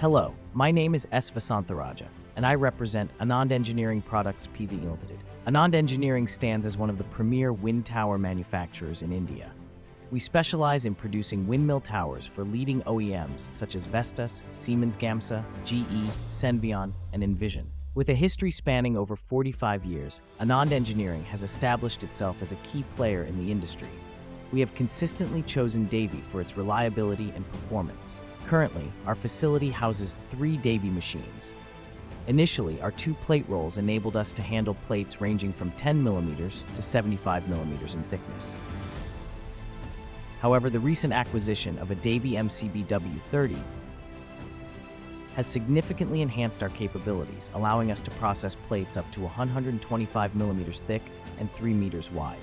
Hello, my name is 𝗟𝗶𝗲 𝗢𝗔, and I represent Anand Engineering Products Pvt. Anand Engineering stands as one of the premier wind tower manufacturers in India. We specialize in producing windmill towers for leading OEMs such as Vestas, Siemens Gamesa, GE, Senvion, and Envision. With a history spanning over 45 years, Anand Engineering has established itself as a key player in the industry. We have consistently chosen Davi for its reliability and performance. Currently, our facility houses 3 Davi machines. Initially, our 2 plate rolls enabled us to handle plates ranging from 10 millimeters to 75 millimeters in thickness. However, the recent acquisition of a Davi MCB W30 has significantly enhanced our capabilities, allowing us to process plates up to 125 millimeters thick and 3 meters wide.